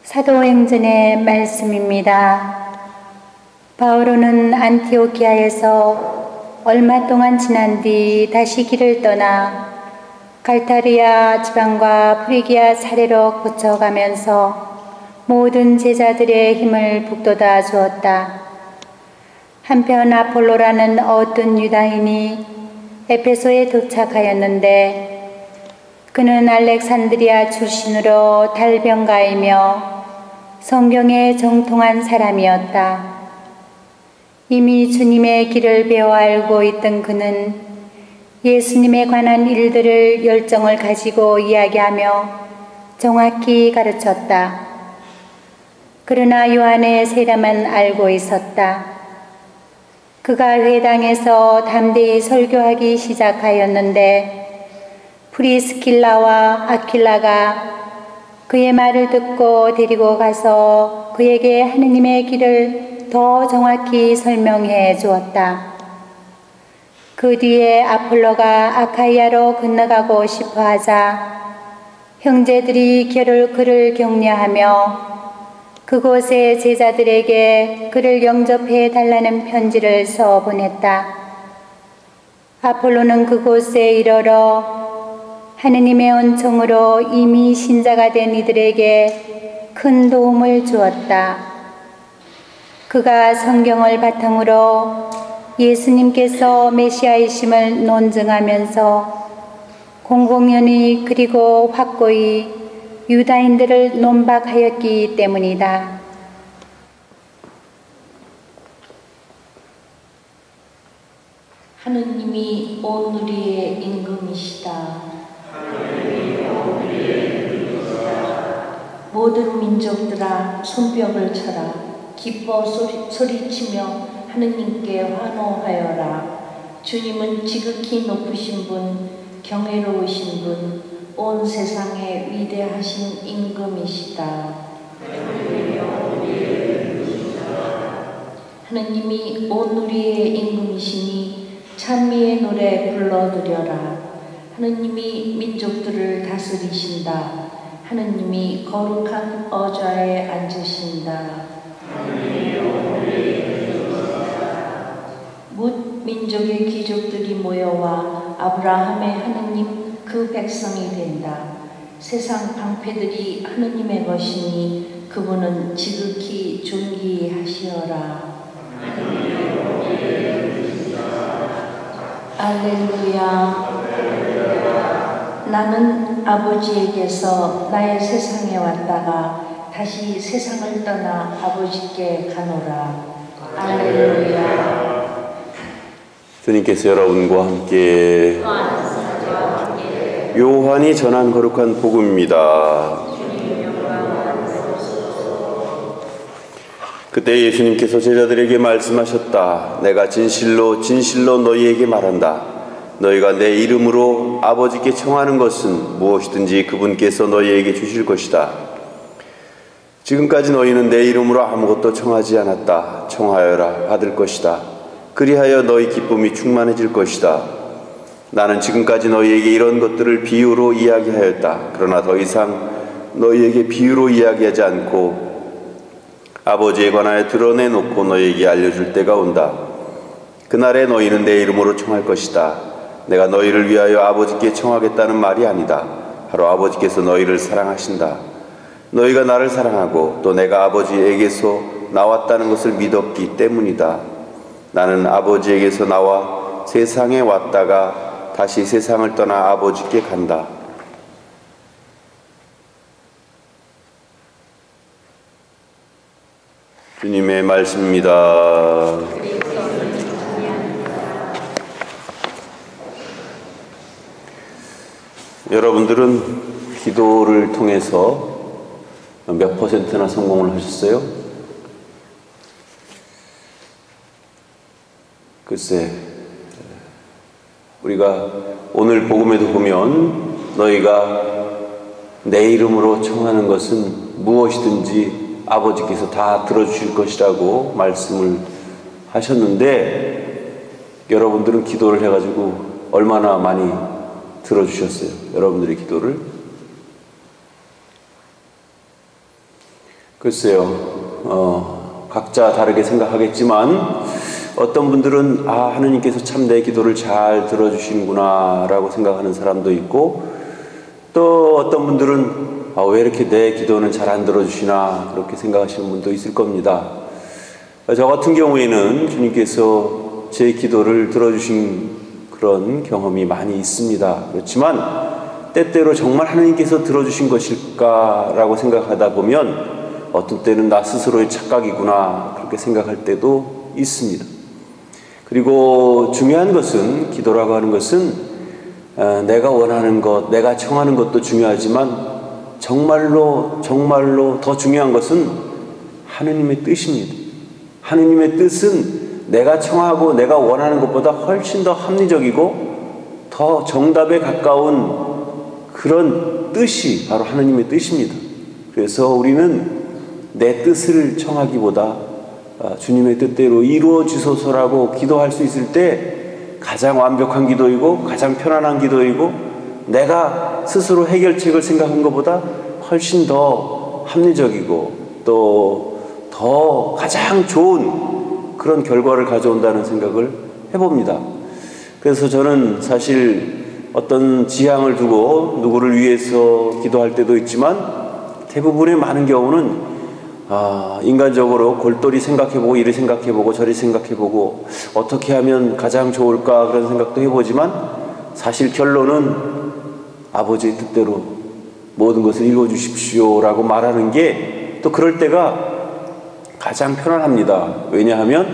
사도행전의 말씀입니다. 바오로는 안티오키아에서 얼마 동안 지난 뒤 다시 길을 떠나 갈타리아 지방과 프리기아 사례로 거쳐가면서 모든 제자들의 힘을 북돋아 주었다. 한편 아폴로라는 어떤 유다인이 에페소에 도착하였는데 그는 알렉산드리아 출신으로 달변가이며 성경에 정통한 사람이었다. 이미 주님의 길을 배워 알고 있던 그는 예수님에 관한 일들을 열정을 가지고 이야기하며 정확히 가르쳤다. 그러나 요한의 세례만 알고 있었다. 그가 회당에서 담대히 설교하기 시작하였는데 프리스킬라와 아킬라가 그의 말을 듣고 데리고 가서 그에게 하느님의 길을 더 정확히 설명해 주었다. 그 뒤에 아폴로가 아카이아로 건너가고 싶어 하자 형제들이 그를 격려하며 그곳의 제자들에게 그를 영접해 달라는 편지를 써 보냈다. 아폴로는 그곳에 이르러 하느님의 은총으로 이미 신자가 된 이들에게 큰 도움을 주었다. 그가 성경을 바탕으로 예수님께서 메시아이심을 논증하면서 공공연히 그리고 확고히 유다인들을 논박하였기 때문이다. 하느님이 온 우리의 임금이시다. 모든 민족들아 손뼉을 쳐라. 기뻐 소리치며 하느님께 환호하여라. 주님은 지극히 높으신 분, 경외로우신 분, 온 세상에 위대하신 임금이시다. 하느님이 온 우리의 임금이시니 찬미의 노래 불러드려라. 하느님이 민족들을 다스리신다. 하느님이 거룩한 어좌에 앉으신다. 뭇 민족의 귀족들이 모여와 아브라함의 하느님 그 백성이 된다. 세상 방패들이 하느님의 것이니 그분은 지극히 존귀하시어라. 알렐루야. 나는 아버지에게서 나의 세상에 왔다가 다시 세상을 떠나 아버지께 가노라. 알렐루야. 주님께서 여러분과 함께 요한이 전한 거룩한 복음입니다. 그때 예수님께서 제자들에게 말씀하셨다. 내가 진실로 진실로 너희에게 말한다. 너희가 내 이름으로 아버지께 청하는 것은 무엇이든지 그분께서 너희에게 주실 것이다. 지금까지 너희는 내 이름으로 아무것도 청하지 않았다. 청하여라 받을 것이다. 그리하여 너희 기쁨이 충만해질 것이다. 나는 지금까지 너희에게 이런 것들을 비유로 이야기하였다. 그러나 더 이상 너희에게 비유로 이야기하지 않고 아버지에 관하여 드러내놓고 너희에게 알려줄 때가 온다. 그날에 너희는 내 이름으로 청할 것이다. 내가 너희를 위하여 아버지께 청하겠다는 말이 아니다. 바로 아버지께서 너희를 사랑하신다. 너희가 나를 사랑하고 또 내가 아버지에게서 나왔다는 것을 믿었기 때문이다. 나는 아버지에게서 나와 세상에 왔다가 다시 세상을 떠나 아버지께 간다. 주님의 말씀입니다. 여러분들은 기도를 통해서 몇 %나 성공을 하셨어요? 글쎄, 우리가 오늘 복음에도 보면 너희가 내 이름으로 청하는 것은 무엇이든지 아버지께서 다 들어주실 것이라고 말씀을 하셨는데 여러분들은 기도를 해가지고 얼마나 많이 들어주셨어요? 여러분들의 기도를? 글쎄요, 각자 다르게 생각하겠지만 어떤 분들은 하느님께서 참 내 기도를 잘 들어주시는구나 라고 생각하는 사람도 있고, 또 어떤 분들은 왜 이렇게 내 기도는 잘 안 들어주시나 그렇게 생각하시는 분도 있을 겁니다. 저 같은 경우에는 주님께서 제 기도를 들어주신 그런 경험이 많이 있습니다. 그렇지만 때때로 정말 하느님께서 들어주신 것일까라고 생각하다 보면 어떤 때는 나 스스로의 착각이구나 그렇게 생각할 때도 있습니다. 그리고 중요한 것은, 기도라고 하는 것은 내가 원하는 것, 내가 청하는 것도 중요하지만 정말로 더 중요한 것은 하느님의 뜻입니다. 하느님의 뜻은 내가 청하고 내가 원하는 것보다 훨씬 더 합리적이고 더 정답에 가까운 그런 뜻이 바로 하느님의 뜻입니다. 그래서 우리는 내 뜻을 청하기보다 주님의 뜻대로 이루어지소서라고 기도할 수 있을 때 가장 완벽한 기도이고 가장 편안한 기도이고 내가 스스로 해결책을 생각한 것보다 훨씬 더 합리적이고 또 더 가장 좋은 그런 결과를 가져온다는 생각을 해봅니다. 그래서 저는 사실 어떤 지향을 두고 누구를 위해서 기도할 때도 있지만 대부분의 많은 경우는 인간적으로 골똘히 생각해보고 이리 생각해보고 저리 생각해보고 어떻게 하면 가장 좋을까 그런 생각도 해보지만 사실 결론은 아버지의 뜻대로 모든 것을 이루어 주십시오 라고 말하는 게 또 그럴 때가 가장 편안합니다. 왜냐하면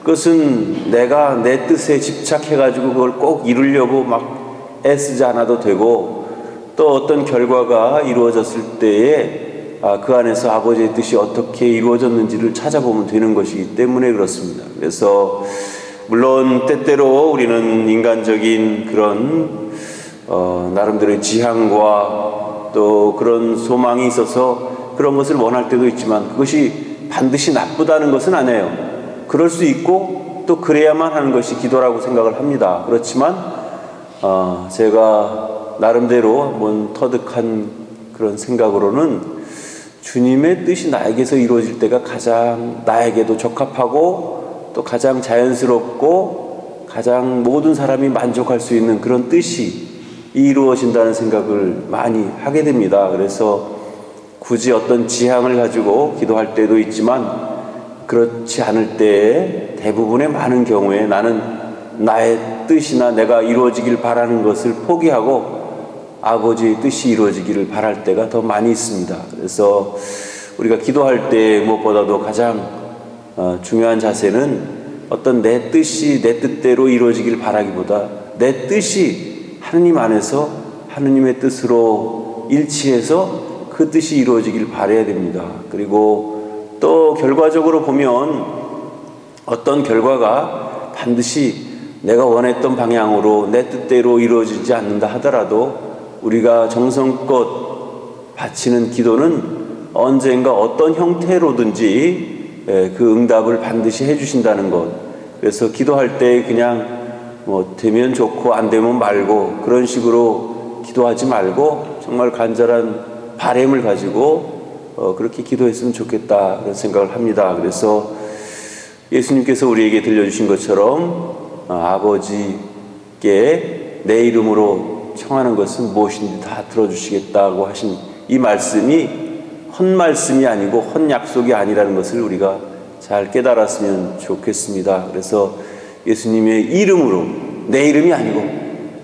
그것은 내가 내 뜻에 집착해가지고 그걸 꼭 이루려고 막 애쓰지 않아도 되고 또 어떤 결과가 이루어졌을 때에 그 안에서 아버지의 뜻이 어떻게 이루어졌는지를 찾아보면 되는 것이기 때문에 그렇습니다. 그래서 물론 때때로 우리는 인간적인 그런 나름대로의 지향과 또 그런 소망이 있어서 그런 것을 원할 때도 있지만 그것이 반드시 나쁘다는 것은 아니에요. 그럴 수 있고 또 그래야만 하는 것이 기도라고 생각을 합니다. 그렇지만 제가 나름대로 한번 터득한 그런 생각으로는 주님의 뜻이 나에게서 이루어질 때가 가장 나에게도 적합하고 또 가장 자연스럽고 가장 모든 사람이 만족할 수 있는 그런 뜻이 이루어진다는 생각을 많이 하게 됩니다. 그래서 굳이 어떤 지향을 가지고 기도할 때도 있지만 그렇지 않을 때에 대부분의 많은 경우에 나는 나의 뜻이나 내가 이루어지길 바라는 것을 포기하고 아버지의 뜻이 이루어지기를 바랄 때가 더 많이 있습니다. 그래서 우리가 기도할 때 무엇보다도 가장 중요한 자세는 어떤 내 뜻이 내 뜻대로 이루어지길 바라기보다 내 뜻이 하느님 안에서 하느님의 뜻으로 일치해서 그 뜻이 이루어지길 바라야 됩니다. 그리고 또 결과적으로 보면 어떤 결과가 반드시 내가 원했던 방향으로 내 뜻대로 이루어지지 않는다 하더라도 우리가 정성껏 바치는 기도는 언젠가 어떤 형태로든지 그 응답을 반드시 해주신다는 것. 그래서 기도할 때 그냥 되면 좋고 안 되면 말고 그런 식으로 기도하지 말고 정말 간절한 바람을 가지고 그렇게 기도했으면 좋겠다 그런 생각을 합니다. 그래서 예수님께서 우리에게 들려주신 것처럼 아버지께 내 이름으로 청하는 것은 무엇인지 다 들어주시겠다고 하신 이 말씀이 헛말씀이 아니고 헛약속이 아니라는 것을 우리가 잘 깨달았으면 좋겠습니다. 그래서 예수님의 이름으로, 내 이름이 아니고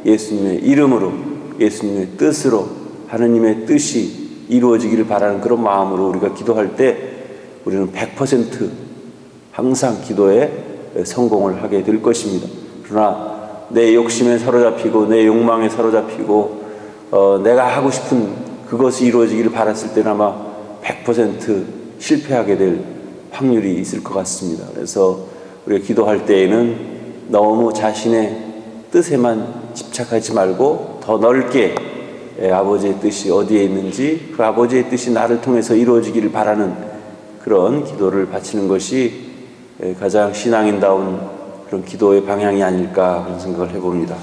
예수님의 이름으로 예수님의 뜻으로 하느님의 뜻이 이루어지기를 바라는 그런 마음으로 우리가 기도할 때 우리는 100% 항상 기도에 성공을 하게 될 것입니다. 그러나 내 욕심에 사로잡히고 내 욕망에 사로잡히고 내가 하고 싶은 그것이 이루어지기를 바랐을 때는 아마 100% 실패하게 될 확률이 있을 것 같습니다. 그래서 우리가 기도할 때에는 너무 자신의 뜻에만 집착하지 말고 더 넓게 아버지의 뜻이 어디에 있는지 그 아버지의 뜻이 나를 통해서 이루어지기를 바라는 그런 기도를 바치는 것이 가장 신앙인다운 그런 기도의 방향이 아닐까 그런 생각을 해봅니다.